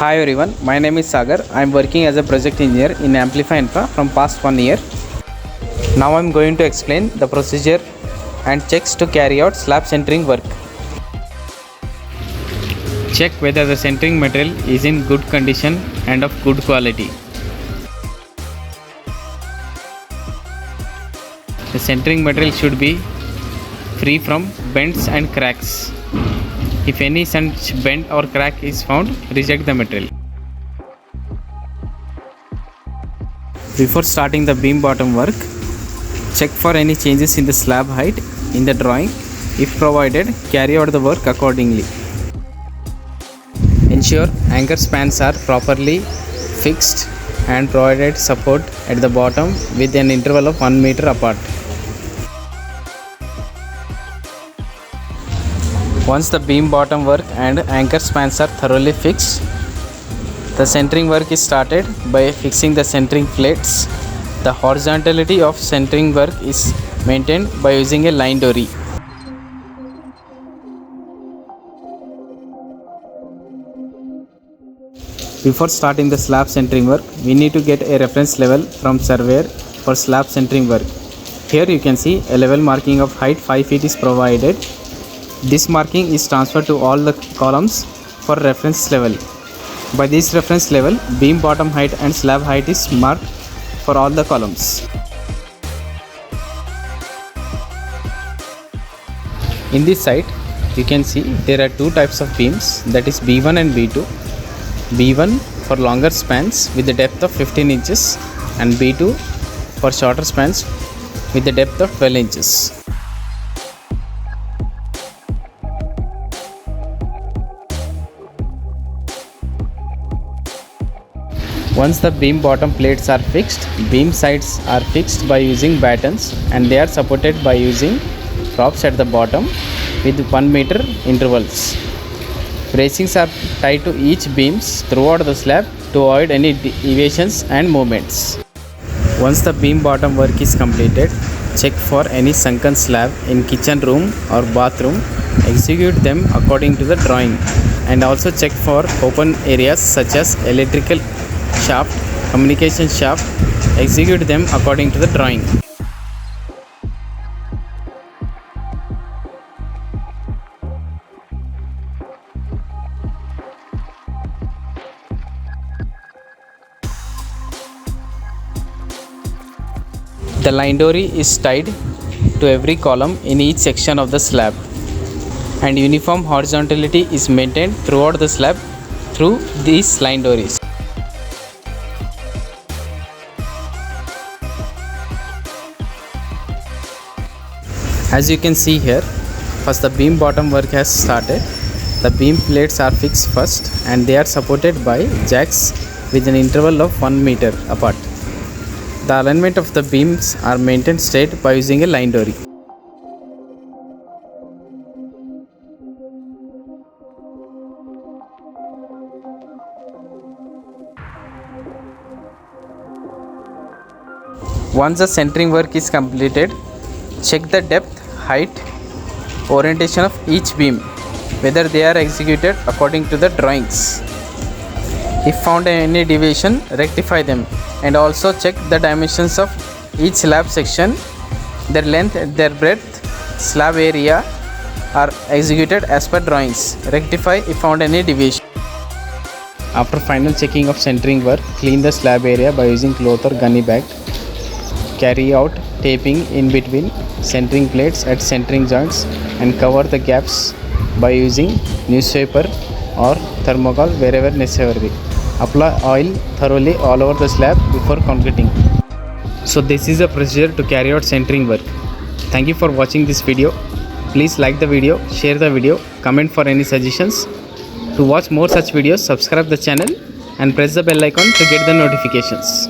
Hi everyone, my name is Sagar. I am working as a project engineer in Amplify Infra from past 1 year. Now I am going to explain the procedure and checks to carry out slab centering work. Check whether the centering material is in good condition and of good quality. The centering material should be free from bends and cracks. If any such bend or crack is found, reject the material. Before starting the beam bottom work, check for any changes in the slab height in the drawing. If provided, carry out the work accordingly. Ensure anchor spans are properly fixed and provided support at the bottom with an interval of 1 meter apart. Once the beam bottom work and anchor spans are thoroughly fixed, the centering work is started by fixing the centering plates. The horizontality of centering work is maintained by using a line dory. Before starting the slab centering work, we need to get a reference level from surveyor for slab centering work. Here you can see a level marking of height 5 feet is provided. This marking is transferred to all the columns for reference level. By this reference level, beam bottom height and slab height is marked for all the columns. In this site, you can see there are two types of beams, that is B1 and B2. B1 for longer spans with the depth of 15 inches and B2 for shorter spans with the depth of 12 inches. Once the beam bottom plates are fixed, beam sides are fixed by using battens and they are supported by using props at the bottom with 1 meter intervals. Bracings are tied to each beams throughout the slab to avoid any deviations and movements. Once the beam bottom work is completed, check for any sunken slab in kitchen room or bathroom. Execute them according to the drawing and also check for open areas such as electrical shaft, communication shaft. Execute them according to the drawing. The line dory is tied to every column in each section of the slab, and uniform horizontality is maintained throughout the slab through these line dories. As you can see here, first the beam bottom work has started. The beam plates are fixed first and they are supported by jacks with an interval of 1 meter apart. The alignment of the beams are maintained straight by using a line dory. Once the centering work is completed, check the depth, height, orientation of each beam, whether they are executed according to the drawings. If found any deviation, rectify them, and also check the dimensions of each slab section. Their length and their breadth, slab area are executed as per drawings. Rectify if found any deviation. After final checking of centering work, clean the slab area by using cloth or gunny bag. Carry out taping in between centering plates at centering joints and cover the gaps by using newspaper or thermocol wherever necessary. Apply oil thoroughly all over the slab before concreting. So this is a procedure to carry out centering work. Thank you for watching this video. Please like the video, share the video, comment for any suggestions. To watch more such videos, subscribe the channel and press the bell icon to get the notifications.